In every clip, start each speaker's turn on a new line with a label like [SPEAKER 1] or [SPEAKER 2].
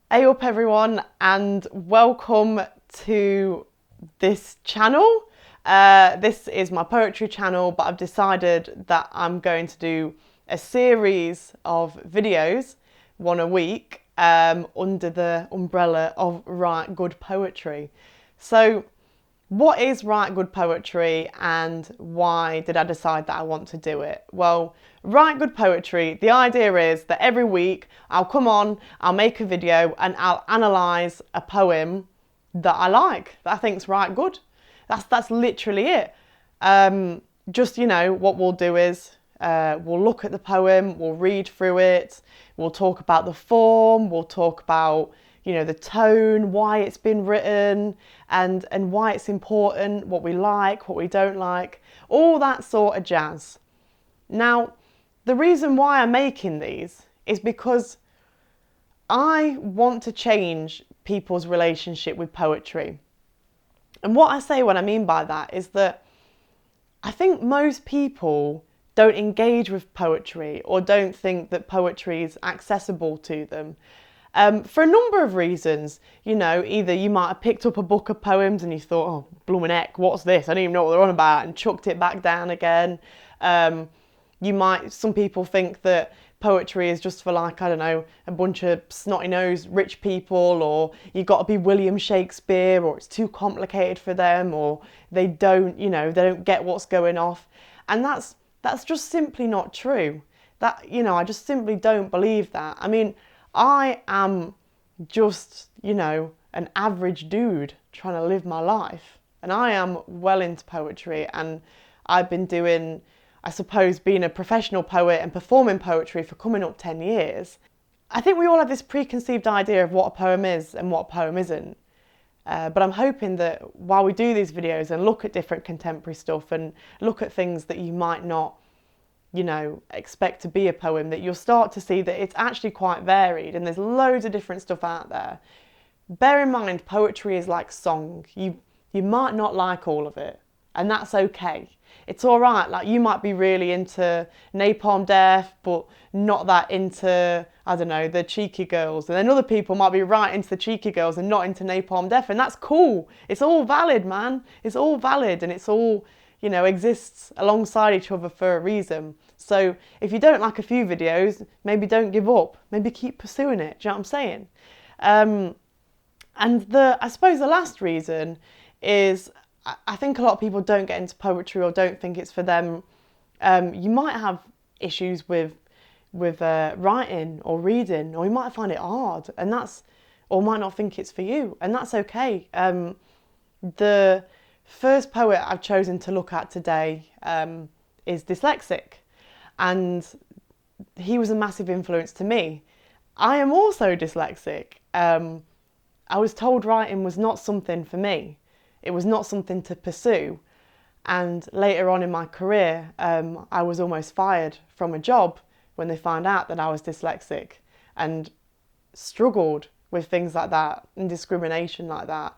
[SPEAKER 1] Hey up everyone, and welcome to this channel. This is my poetry channel, but I've decided that I'm going to do a series of videos, one a week, under the umbrella of Write Good Poetry. So what is Write Good Poetry and why did I decide that I want to do it? Well, Write Good Poetry, the idea is that every week I'll come on, I'll make a video and I'll analyse a poem that I like, that I think's right good. That's literally it. Just, what we'll do is we'll look at the poem, we'll read through it, we'll talk about the form, we'll talk about the tone, why it's been written, and why it's important, what we like, what we don't like, all that sort of jazz. Now, the reason why I'm making these is because I want to change people's relationship with poetry. And what I say, what I mean by that is that I think most people don't engage with poetry or don't think that poetry is accessible to them. For a number of reasons, either you might have picked up a book of poems and you thought, oh, blooming heck, what's this? I don't even know what they're on about, and chucked it back down again. Some people think that poetry is just for a bunch of snotty-nosed rich people, or you've got to be William Shakespeare, or it's too complicated for them, or they don't get what's going off. And that's just simply not true. I just simply don't believe that. I mean, I am just, an average dude trying to live my life. And I am well into poetry, and I've been doing, I suppose, being a professional poet and performing poetry for coming up 10 years. I think we all have this preconceived idea of what a poem is and what a poem isn't. But I'm hoping that while we do these videos and look at different contemporary stuff and look at things that you might not expect to be a poem, that you'll start to see that it's actually quite varied and there's loads of different stuff out there. Bear in mind, poetry is like song. You might not like all of it, and that's okay. It's all right. Like, you might be really into Napalm Death, but not that into, the Cheeky Girls. And then other people might be right into the Cheeky Girls and not into Napalm Death, and that's cool. It's all valid, man. It's all valid, and it's all, exists alongside each other for a reason. So if you don't like a few videos, maybe don't give up. Maybe keep pursuing it. Do you know what I'm saying? And I suppose the last reason is I think a lot of people don't get into poetry or don't think it's for them. You might have issues with writing or reading, or you might find it hard, or might not think it's for you, and that's okay. The first poet I've chosen to look at today is dyslexic, and he was a massive influence to me. I am also dyslexic. I was told writing was not something for me. It was not something to pursue. And later on in my career, I was almost fired from a job when they found out that I was dyslexic, and struggled with things like that and discrimination like that.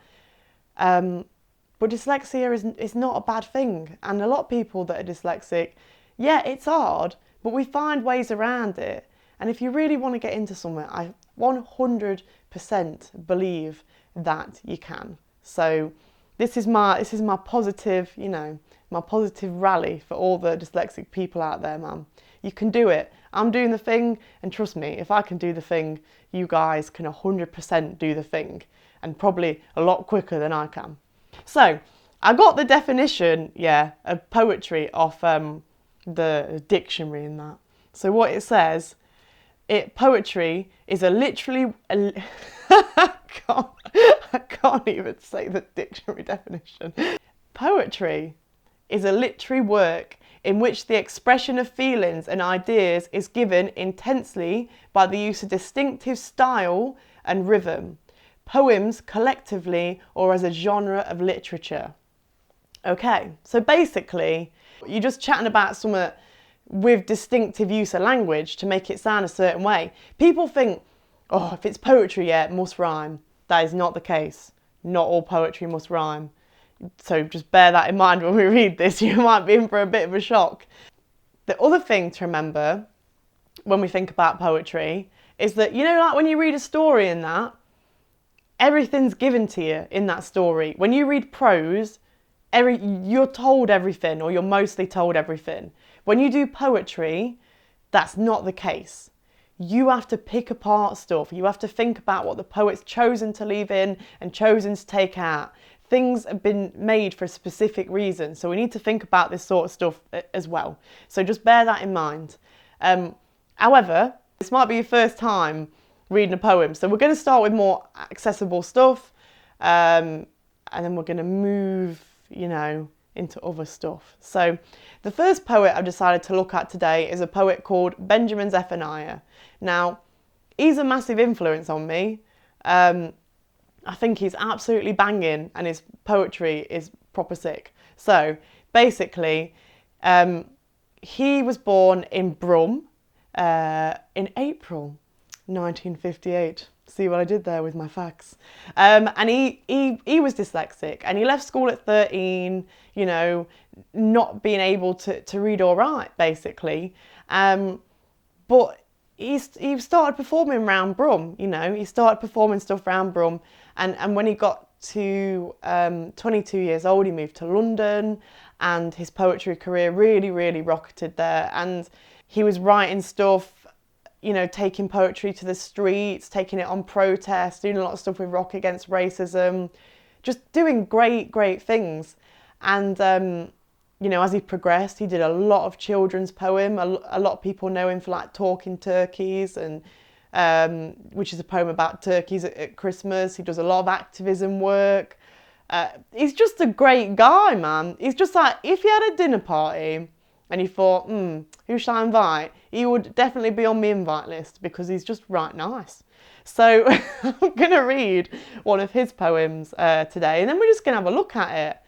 [SPEAKER 1] But dyslexia is not a bad thing. And a lot of people that are dyslexic, yeah, it's hard, but we find ways around it. And if you really want to get into something, I 100% believe that you can. So this is my positive, my positive rally for all the dyslexic people out there, man. You can do it. I'm doing the thing, and trust me, if I can do the thing, you guys can 100% do the thing, and probably a lot quicker than I can. So I got the definition, of poetry off the dictionary and that. So what it says, poetry is I can't even say the dictionary definition. Poetry is a literary work in which the expression of feelings and ideas is given intensely by the use of distinctive style and rhythm. Poems collectively or as a genre of literature. Okay, so basically, you're just chatting about something with distinctive use of language to make it sound a certain way. People think, oh, if it's poetry, it must rhyme. That is not the case. Not all poetry must rhyme. So just bear that in mind when we read this. You might be in for a bit of a shock. The other thing to remember when we think about poetry is that, like when you read a story in that, everything's given to you in that story. When you read prose, you're told everything, or you're mostly told everything. When you do poetry, that's not the case. You have to pick apart stuff. You have to think about what the poet's chosen to leave in and chosen to take out. Things have been made for a specific reason, so we need to think about this sort of stuff as well. So just bear that in mind. However, this might be your first time reading a poem, so we're going to start with more accessible stuff, and then we're going to move, into other stuff. So the first poet I've decided to look at today is a poet called Benjamin Zephaniah. Now, he's a massive influence on me. I think he's absolutely banging, and his poetry is proper sick. So basically, he was born in Brum in April 1958. See what I did there with my facts. And he was dyslexic, and he left school at 13, not being able to read or write, basically. But he started performing around Brum, he started performing stuff around Brum. And when he got to 22 years old, he moved to London, and his poetry career really, really rocketed there. And he was writing stuff, taking poetry to the streets, taking it on protest, doing a lot of stuff with Rock Against Racism, just doing great, great things. And, as he progressed, he did a lot of children's poem. A lot of people know him for like Talking Turkeys, and which is a poem about turkeys at Christmas. He does a lot of activism work. He's just a great guy, man. He's just like, if you had a dinner party and you thought, who shall I invite? He would definitely be on my invite list, because he's just right nice. So I'm going to read one of his poems today, and then we're just going to have a look at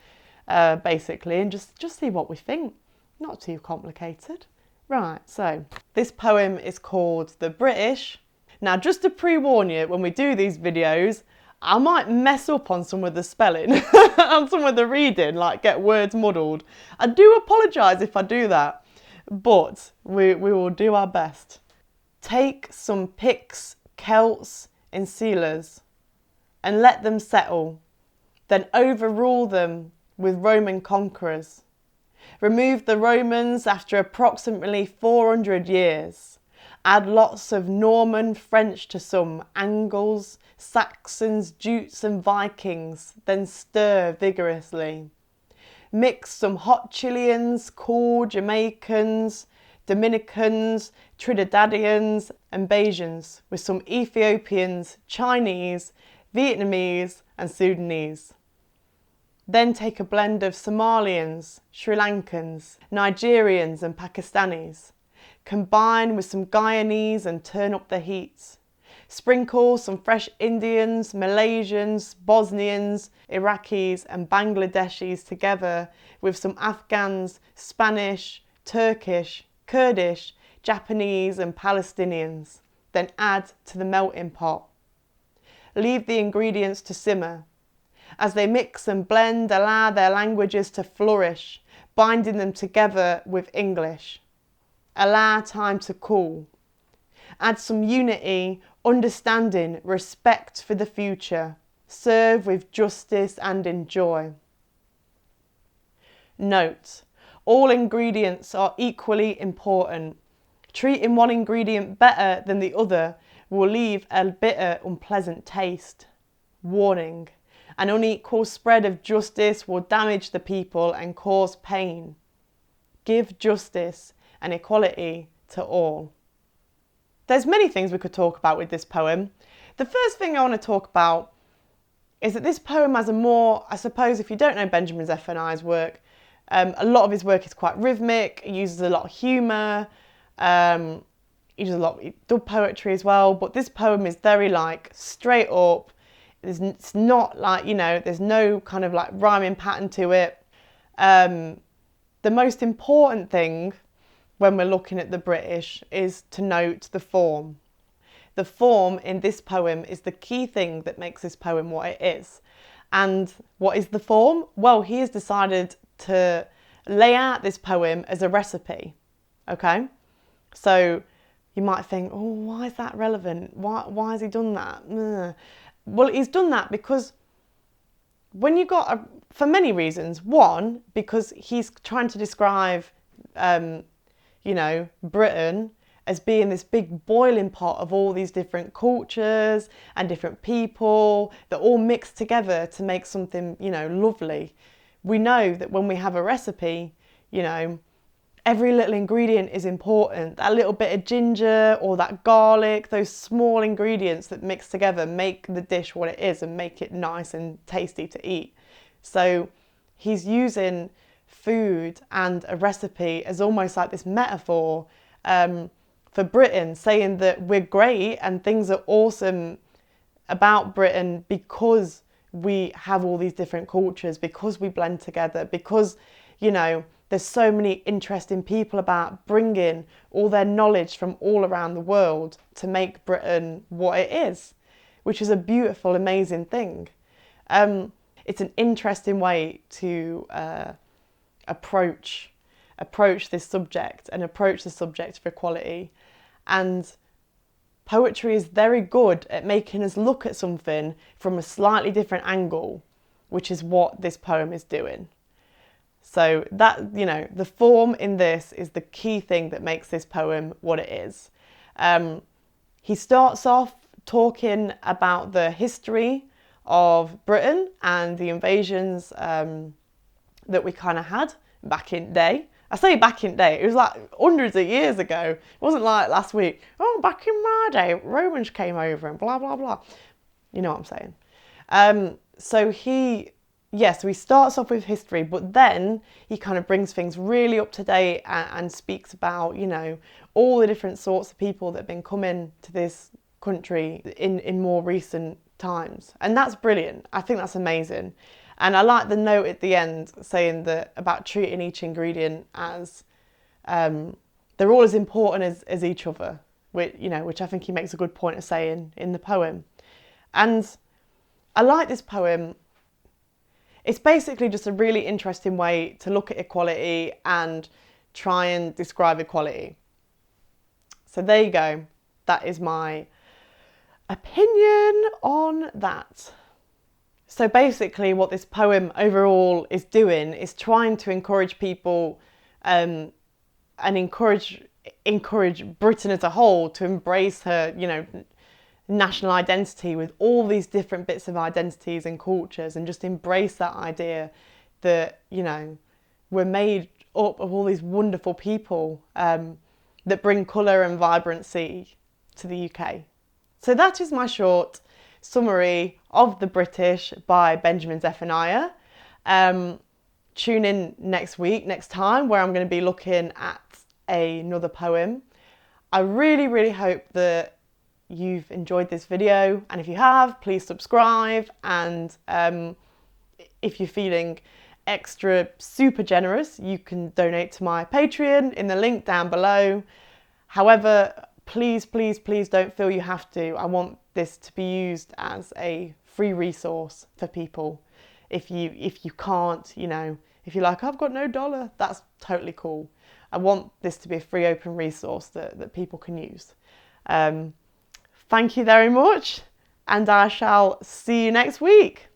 [SPEAKER 1] it, basically, and just see what we think. Not too complicated. Right, so this poem is called The British. Now, just to pre-warn you, when we do these videos, I might mess up on some of the spelling and some of the reading, like get words muddled. I do apologise if I do that, but we will do our best. Take some Picts, Celts and Sealers, and let them settle, then overrule them with Roman conquerors. Remove the Romans after approximately 400 years. Add lots of Norman French to some, Angles, Saxons, Jutes and Vikings, then stir vigorously. Mix some hot Chileans, cool Jamaicans, Dominicans, Trinidadians and Bajans with some Ethiopians, Chinese, Vietnamese and Sudanese. Then take a blend of Somalians, Sri Lankans, Nigerians and Pakistanis. Combine with some Guyanese and turn up the heat. Sprinkle some fresh Indians, Malaysians, Bosnians, Iraqis and Bangladeshis together with some Afghans, Spanish, Turkish, Kurdish, Japanese and Palestinians. Then add to the melting pot. Leave the ingredients to simmer. As they mix and blend, allow their languages to flourish, binding them together with English. Allow time to cool. Add some unity, understanding, respect for the future. Serve with justice and enjoy. Note: all ingredients are equally important. Treating one ingredient better than the other will leave a bitter, unpleasant taste. Warning: an unequal spread of justice will damage the people and cause pain. Give justice and equality to all. There's many things we could talk about with this poem. The first thing I want to talk about is that this poem has a more, I suppose if you don't know Benjamin Zephaniah's work, a lot of his work is quite rhythmic. He uses a lot of humour. He does a lot of dub poetry as well. But this poem is very like straight up. It's not like, there's no kind of like rhyming pattern to it. The most important thing when we're looking at the British is to note the form. The form in this poem is the key thing that makes this poem what it is. And what is the form? Well, he has decided to lay out this poem as a recipe, okay? So you might think, oh, why is that relevant? Why has he done that? Well, he's done that because when you got, for many reasons. One, because he's trying to describe, Britain as being this big boiling pot of all these different cultures and different people that all mix together to make something, lovely. We know that when we have a recipe, every little ingredient is important. That little bit of ginger or that garlic, those small ingredients that mix together make the dish what it is and make it nice and tasty to eat. So he's using food and a recipe as almost like this metaphor for Britain, saying that we're great and things are awesome about Britain because we have all these different cultures, because we blend together, because, there's so many interesting people about bringing all their knowledge from all around the world to make Britain what it is, which is a beautiful, amazing thing. It's an interesting way to approach this subject and approach the subject of equality. And poetry is very good at making us look at something from a slightly different angle, which is what this poem is doing. So that, the form in this is the key thing that makes this poem what it is. He starts off talking about the history of Britain and the invasions that we kind of had back in day. I say back in day, it was like hundreds of years ago. It wasn't like last week, back in my day, Romans came over and blah, blah, blah. You know what I'm saying? So he starts off with history, but then he kind of brings things really up to date and speaks about, all the different sorts of people that have been coming to this country in more recent times. And that's brilliant. I think that's amazing. And I like the note at the end saying that about treating each ingredient as they're all as important as each other, which I think he makes a good point of saying in the poem. And I like this poem. It's basically just a really interesting way to look at equality and try and describe equality. So there you go. That is my opinion on that. So basically what this poem overall is doing is trying to encourage people and encourage Britain as a whole to embrace her, national identity with all these different bits of identities and cultures, and just embrace that idea that, we're made up of all these wonderful people that bring colour and vibrancy to the UK. So that is my short summary of The British by Benjamin Zephaniah. Tune in next time, where I'm going to be looking at another poem. I really, really hope that you've enjoyed this video, and if you have, please subscribe, and if you're feeling extra super generous, you can donate to my Patreon in the link down below. However, please don't feel you have to. I want this to be used as a free resource for people. If you can't, if you're like, I've got no dollar, that's totally cool. I want this to be a free open resource that people can use. Thank you very much, and I shall see you next week.